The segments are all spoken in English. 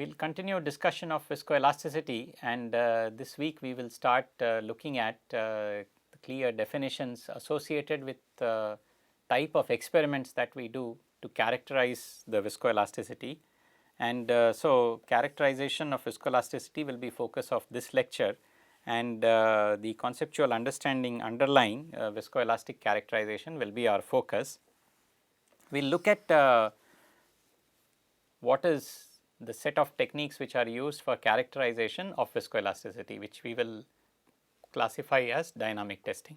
We will continue discussion of viscoelasticity, and this week we will start looking at the clear definitions associated with type of experiments that we do to characterize the viscoelasticity. And so, characterization of viscoelasticity will be focus of this lecture, and the conceptual understanding underlying viscoelastic characterization will be our focus. We will look at what is the set of techniques which are used for characterization of viscoelasticity, which we will classify as dynamic testing.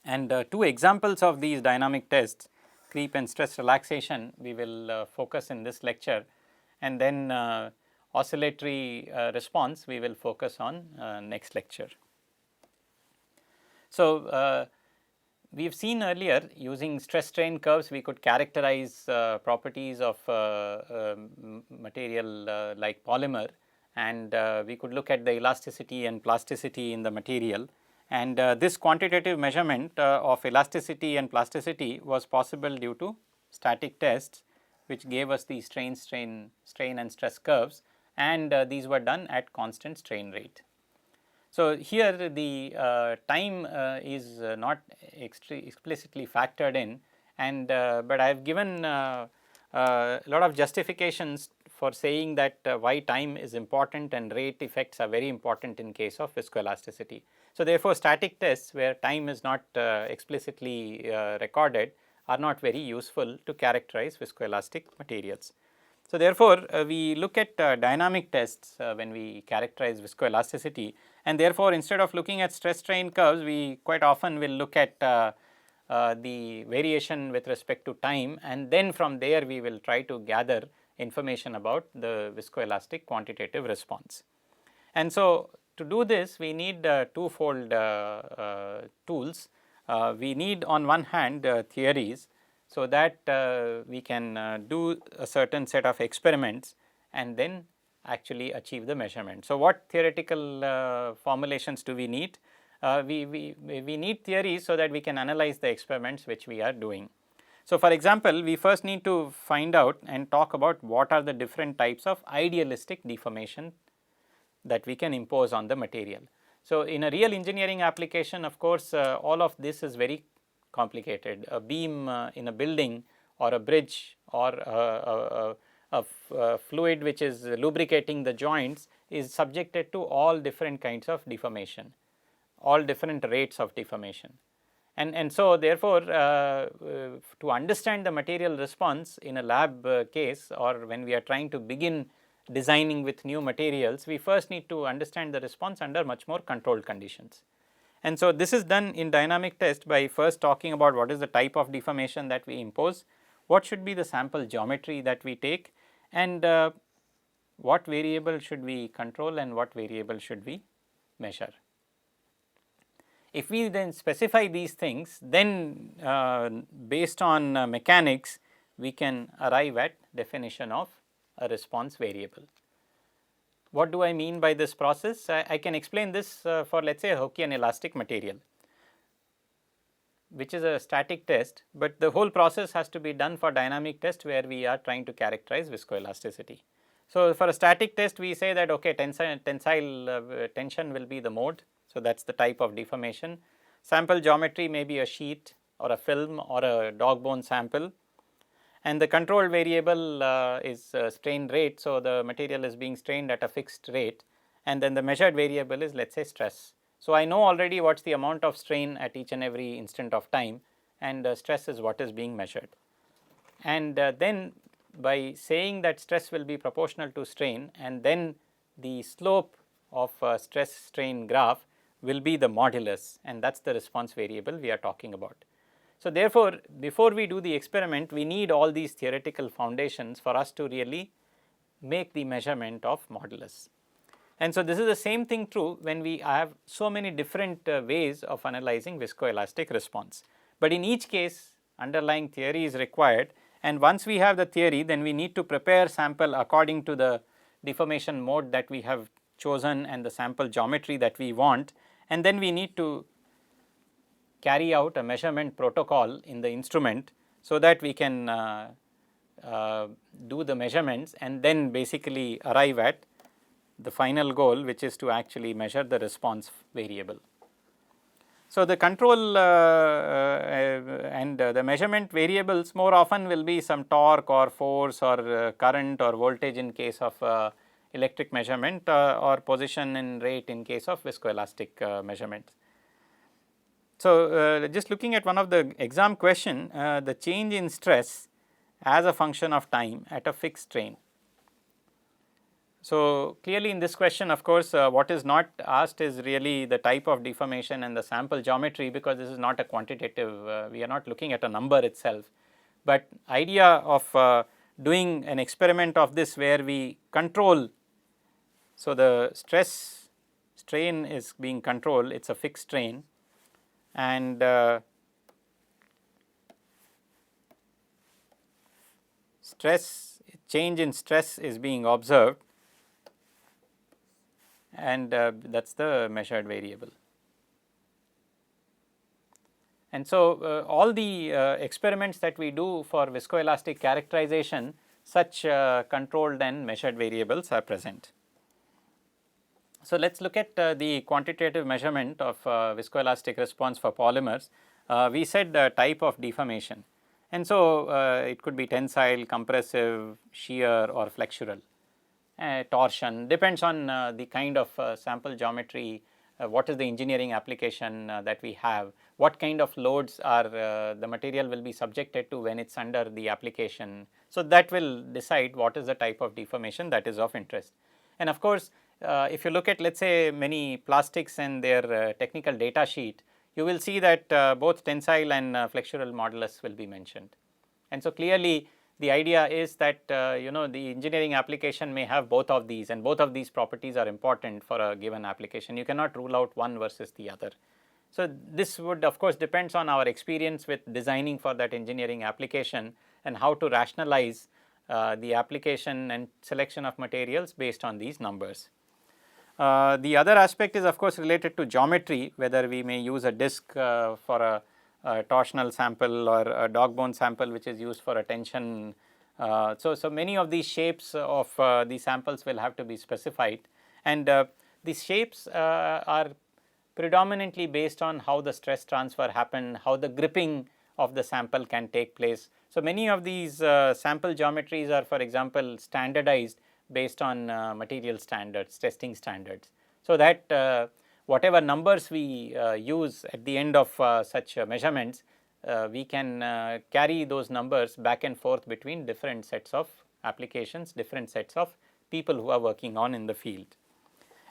And two examples of these dynamic tests, creep and stress relaxation, we will focus in this lecture, and then oscillatory response we will focus on next lecture. So, we have seen earlier using stress strain curves we could characterize properties of material like polymer, and we could look at the elasticity and plasticity in the material, and this quantitative measurement of elasticity and plasticity was possible due to static tests which gave us the strain and stress curves, and these were done at constant strain rate. So, here the time is not explicitly factored in, and but I have given a lot of justifications for saying that why time is important and rate effects are very important in case of viscoelasticity. So, therefore, static tests where time is not explicitly recorded are not very useful to characterize viscoelastic materials. So, therefore, we look at dynamic tests when we characterize viscoelasticity, and therefore, instead of looking at stress strain curves, we quite often will look at the variation with respect to time, and then from there we will try to gather information about the viscoelastic quantitative response. And so, to do this we need twofold tools. We need on one hand theories, so that we can do a certain set of experiments and then actually achieve the measurement. So, what theoretical formulations do we need? We need theories so that we can analyze the experiments which we are doing. So, for example, we first need to find out and talk about what are the different types of idealistic deformation that we can impose on the material. So, in a real engineering application, of course, all of this is very complicated. A beam in a building or a bridge or a fluid which is lubricating the joints is subjected to all different kinds of deformation, all different rates of deformation. And so, therefore, to understand the material response in a lab case, or when we are trying to begin designing with new materials, we first need to understand the response under much more controlled conditions. And so, this is done in dynamic test by first talking about what is the type of deformation that we impose, what should be the sample geometry that we take, and what variable should we control and what variable should we measure. If we then specify these things, then based on mechanics we can arrive at definition of a response variable. What do I mean by this process? I can explain this for, let us say, a Hookean elastic material, which is a static test, but the whole process has to be done for dynamic test where we are trying to characterize viscoelasticity. So, for a static test we say that okay, tensile tension will be the mode. So, that is the type of deformation. Sample geometry may be a sheet or a film or a dog bone sample, and the control variable is strain rate. So, the material is being strained at a fixed rate, and then the measured variable is, let us say, stress. So, I know already what is the amount of strain at each and every instant of time, and stress is what is being measured. And then by saying that stress will be proportional to strain, and then the slope of stress strain graph will be the modulus, and that is the response variable we are talking about. So, therefore, before we do the experiment we need all these theoretical foundations for us to really make the measurement of modulus. And so, this is the same thing true when we have so many different ways of analyzing viscoelastic response, but in each case underlying theory is required, and once we have the theory then we need to prepare sample according to the deformation mode that we have chosen and the sample geometry that we want, and then we need to carry out a measurement protocol in the instrument so that we can do the measurements and then basically arrive at the final goal, which is to actually measure the response variable. So, the control and the measurement variables more often will be some torque or force or current or voltage in case of electric measurement or position and rate in case of viscoelastic measurements. So, just looking at one of the exam question, the change in stress as a function of time at a fixed strain. So, clearly in this question, of course, what is not asked is really the type of deformation and the sample geometry, because this is not a quantitative, we are not looking at a number itself, but idea of doing an experiment of this where we control. So, the stress strain is being controlled, it is a fixed strain, and change in stress is being observed, and that is the measured variable. And so, all the experiments that we do for viscoelastic characterization, such controlled and measured variables are present. So, let us look at the quantitative measurement of viscoelastic response for polymers. We said type of deformation, and so it could be tensile, compressive, shear or flexural. Torsion depends on the kind of sample geometry, what is the engineering application that we have, what kind of loads are the material will be subjected to when it is under the application. So, that will decide what is the type of deformation that is of interest. And of course, if you look at, let us say, many plastics and their technical data sheet, you will see that both tensile and flexural modulus will be mentioned. And so, clearly the idea is that the engineering application may have both of these, and both of these properties are important for a given application. You cannot rule out one versus the other. So, this would of course depends on our experience with designing for that engineering application and how to rationalize the application and selection of materials based on these numbers. The other aspect is of course related to geometry, whether we may use a disc for a torsional sample or a dog bone sample which is used for a tension. So, many of these shapes of these samples will have to be specified, and these shapes are predominantly based on how the stress transfer happened, how the gripping of the sample can take place. So, many of these sample geometries are, for example, standardized based on material standards, testing standards. So, that whatever numbers we use at the end of such measurements, we can carry those numbers back and forth between different sets of applications, different sets of people who are working on in the field.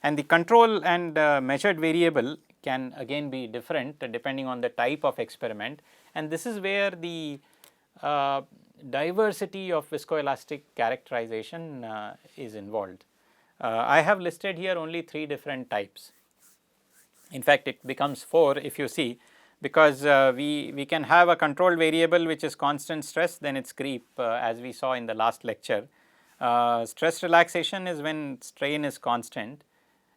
And the control and measured variable can again be different depending on the type of experiment, and this is where the diversity of viscoelastic characterization is involved. I have listed here only 3 different types. In fact, it becomes 4 if you see, because we can have a control variable which is constant stress, then its creep as we saw in the last lecture. Stress relaxation is when strain is constant,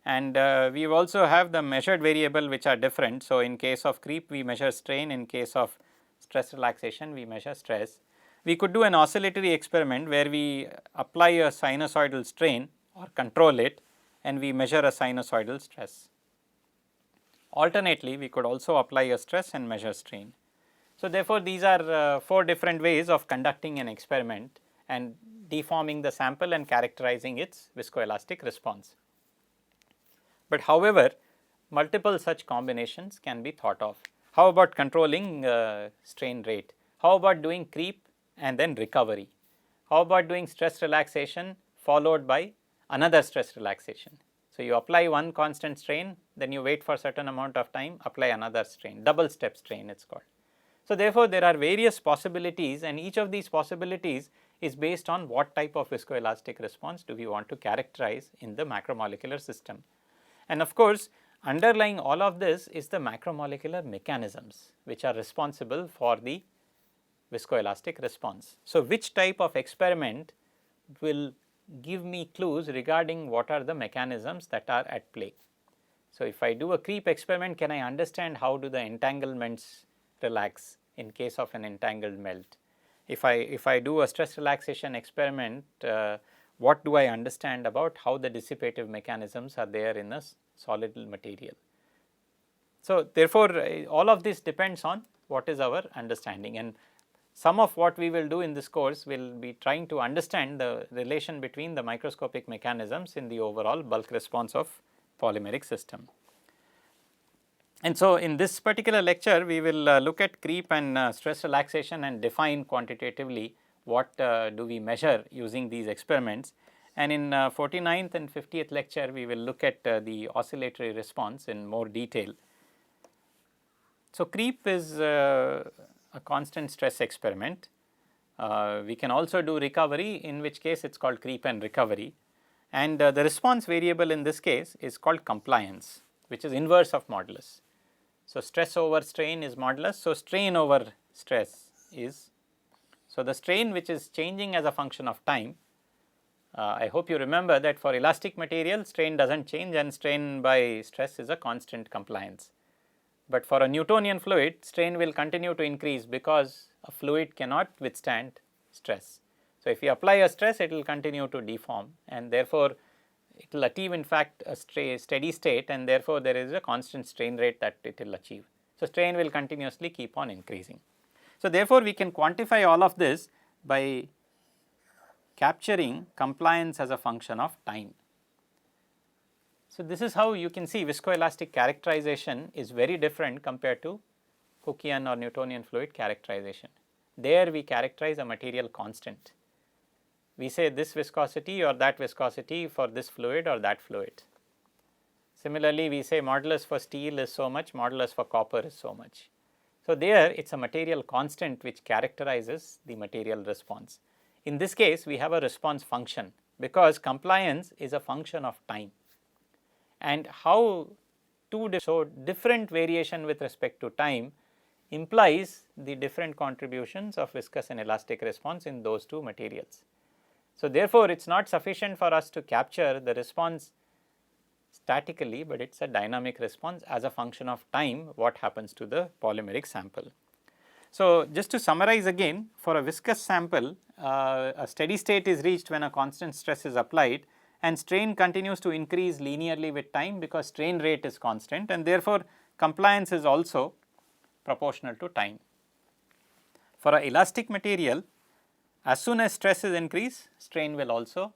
and we also have the measured variable which are different. So, in case of creep we measure strain, in case of stress relaxation we measure stress. We could do an oscillatory experiment where we apply a sinusoidal strain or control it, and we measure a sinusoidal stress. Alternately, we could also apply a stress and measure strain. So, therefore, these are 4 different ways of conducting an experiment and deforming the sample and characterizing its viscoelastic response. But however, multiple such combinations can be thought of. How about controlling strain rate? How about doing creep and then recovery? How about doing stress relaxation followed by another stress relaxation? So, you apply one constant strain, then you wait for a certain amount of time, apply another strain, double step strain it is called. So, therefore, there are various possibilities, and each of these possibilities is based on what type of viscoelastic response do we want to characterize in the macromolecular system. And of course, underlying all of this is the macromolecular mechanisms which are responsible for the viscoelastic response. So, which type of experiment will give me clues regarding what are the mechanisms that are at play. So, if I do a creep experiment, can I understand how do the entanglements relax in case of an entangled melt? if I do a stress relaxation experiment, what do I understand about how the dissipative mechanisms are there in a solid material. So, therefore, all of this depends on what is our understanding, and some of what we will do in this course will be trying to understand the relation between the microscopic mechanisms in the overall bulk response of polymeric system. And so, in this particular lecture we will look at creep and stress relaxation and define quantitatively what do we measure using these experiments, and in 49th and 50th lecture we will look at the oscillatory response in more detail. So, creep is a constant stress experiment. We can also do recovery, in which case it is called creep and recovery, and the response variable in this case is called compliance, which is inverse of modulus. So, stress over strain is modulus. So, strain over stress is, so the strain which is changing as a function of time. I hope you remember that for elastic material strain does not change and strain by stress is a constant compliance. But for a Newtonian fluid, strain will continue to increase because a fluid cannot withstand stress. So, if you apply a stress, it will continue to deform, and therefore, it will achieve in fact a steady state, and therefore, there is a constant strain rate that it will achieve. So, strain will continuously keep on increasing. So, therefore, we can quantify all of this by capturing compliance as a function of time. So, this is how you can see viscoelastic characterization is very different compared to Hookean or Newtonian fluid characterization. There we characterize a material constant. We say this viscosity or that viscosity for this fluid or that fluid. Similarly, we say modulus for steel is so much, modulus for copper is so much. So, there it is a material constant which characterizes the material response. In this case, we have a response function because compliance is a function of time. And how so different variation with respect to time implies the different contributions of viscous and elastic response in those two materials. So, therefore, it is not sufficient for us to capture the response statically, but it is a dynamic response as a function of time what happens to the polymeric sample. So, just to summarize again, for a viscous sample, a steady state is reached when a constant stress is applied and strain continues to increase linearly with time because strain rate is constant, and therefore, compliance is also proportional to time. For an elastic material, as soon as stress is increased, strain will also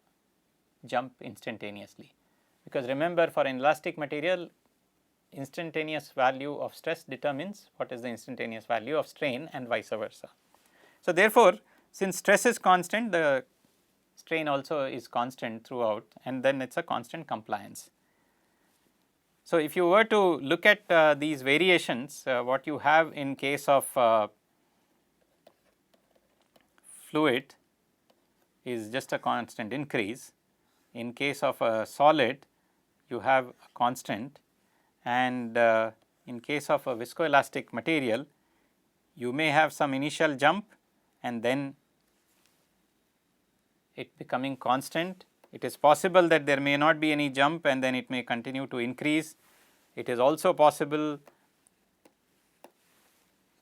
jump instantaneously, because remember, for an elastic material, instantaneous value of stress determines what is the instantaneous value of strain and vice versa. So, therefore, since stress is constant, the strain also is constant throughout, and then it is a constant compliance. So, if you were to look at these variations, what you have in case of fluid is just a constant increase. In case of a solid, you have a constant, and in case of a viscoelastic material, you may have some initial jump and then it becoming constant. It is possible that there may not be any jump and then it may continue to increase. It is also possible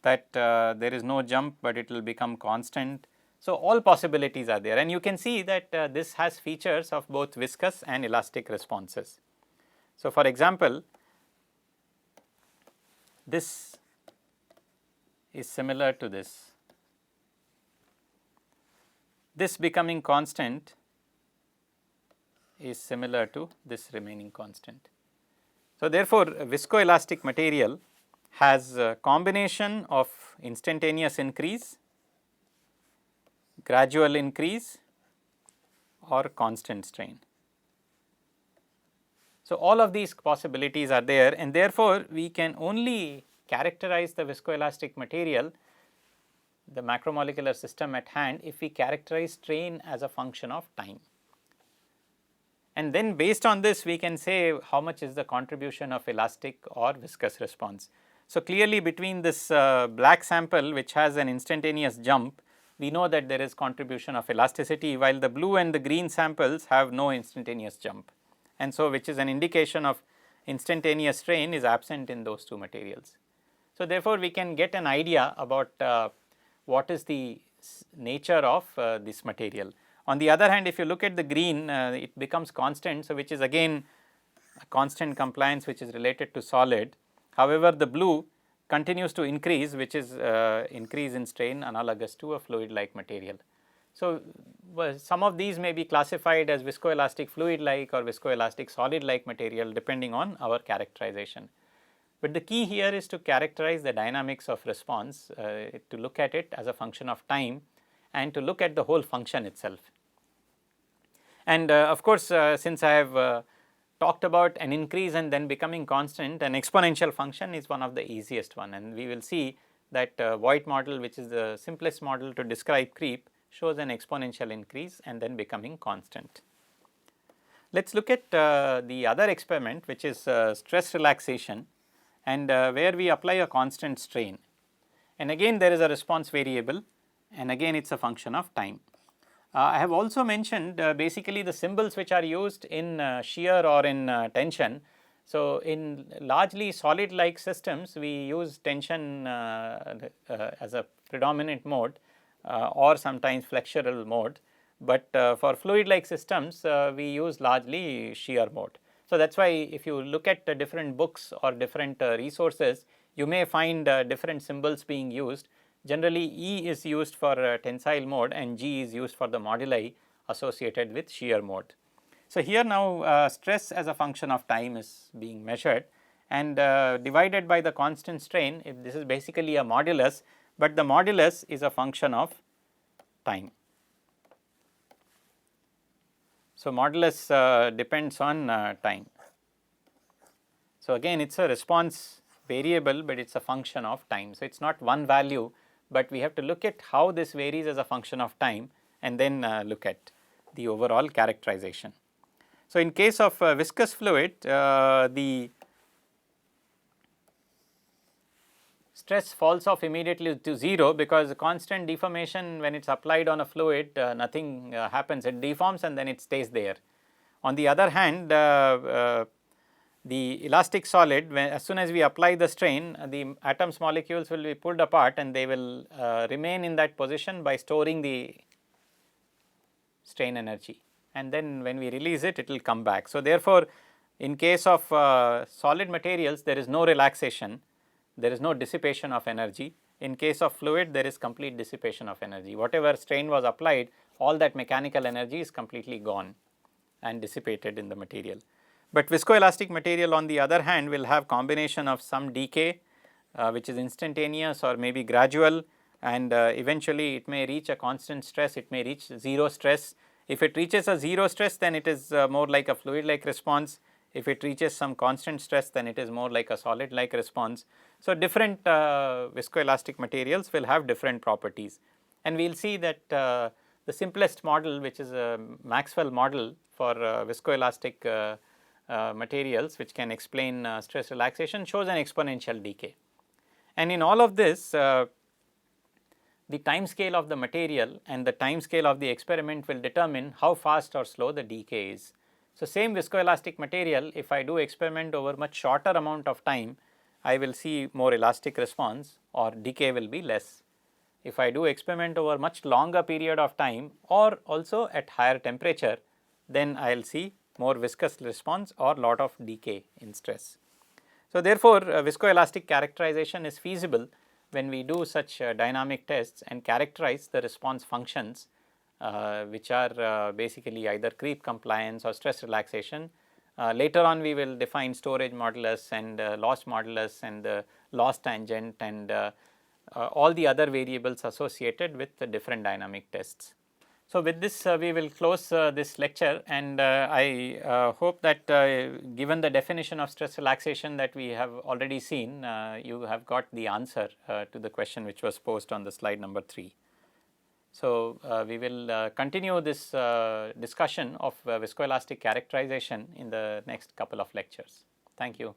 that there is no jump, but it will become constant. So, all possibilities are there, and you can see that this has features of both viscous and elastic responses. So, for example, this is similar to this. This becoming constant is similar to this remaining constant. So, therefore, a viscoelastic material has a combination of instantaneous increase, gradual increase or constant strain. So, all of these possibilities are there, and therefore, we can only characterize the viscoelastic material, the macromolecular system at hand, if we characterize strain as a function of time. And then based on this, we can say how much is the contribution of elastic or viscous response. So, clearly between this black sample which has an instantaneous jump, we know that there is contribution of elasticity, while the blue and the green samples have no instantaneous jump, and so which is an indication of instantaneous strain is absent in those two materials. So, therefore, we can get an idea about what is the nature of this material. On the other hand, if you look at the green, it becomes constant, so which is again a constant compliance which is related to solid. However, the blue continues to increase, which is increase in strain analogous to a fluid like material. So, some of these may be classified as viscoelastic fluid like or viscoelastic solid like material depending on our characterization. But the key here is to characterize the dynamics of response, to look at it as a function of time and to look at the whole function itself. And of course, since I have talked about an increase and then becoming constant, an exponential function is one of the easiest one, and we will see that Voigt model, which is the simplest model to describe creep, shows an exponential increase and then becoming constant. Let us look at the other experiment, which is stress relaxation, and where we apply a constant strain, and again there is a response variable, and again it is a function of time. I have also mentioned basically the symbols which are used in shear or in tension. So, in largely solid like systems we use tension as a predominant mode or sometimes flexural mode, but for fluid like systems we use largely shear mode. So, that is why if you look at different books or different resources, you may find different symbols being used. Generally, E is used for tensile mode and G is used for the moduli associated with shear mode. So, here now stress as a function of time is being measured and divided by the constant strain. If this is basically a modulus, but the modulus is a function of time. So, modulus depends on time. So, again it is a response variable, but it is a function of time. So, it is not one value, but we have to look at how this varies as a function of time and then look at the overall characterization. So, in case of viscous fluid, the stress falls off immediately to 0 because constant deformation, when it is applied on a fluid, nothing happens, it deforms and then it stays there. On the other hand, the elastic solid, as soon as we apply the strain, the atoms molecules will be pulled apart and they will remain in that position by storing the strain energy, and then when we release it, it will come back. So, therefore, in case of solid materials there is no relaxation, there is no dissipation of energy. In case of fluid, there is complete dissipation of energy. Whatever strain was applied, all that mechanical energy is completely gone and dissipated in the material. But viscoelastic material on the other hand will have combination of some decay which is instantaneous or maybe gradual, and eventually it may reach a constant stress, it may reach 0 stress. If it reaches a 0 stress, then it is more like a fluid like response. If it reaches some constant stress, then it is more like a solid like response. So, different viscoelastic materials will have different properties, and we will see that the simplest model, which is a Maxwell model for viscoelastic materials which can explain stress relaxation, shows an exponential decay. And in all of this, the time scale of the material and the time scale of the experiment will determine how fast or slow the decay is. So, same viscoelastic material, if I do experiment over much shorter amount of time, I will see more elastic response or decay will be less. If I do experiment over much longer period of time or also at higher temperature, then I will see more viscous response or lot of decay in stress. So, therefore, viscoelastic characterization is feasible when we do such dynamic tests and characterize the response functions which are basically either creep compliance or stress relaxation. Later on we will define storage modulus and loss modulus and loss tangent and all the other variables associated with the different dynamic tests. So, with this we will close this lecture, and I hope that given the definition of stress relaxation that we have already seen, you have got the answer to the question which was posed on the slide number 3. So, we will continue this discussion of viscoelastic characterization in the next couple of lectures. Thank you.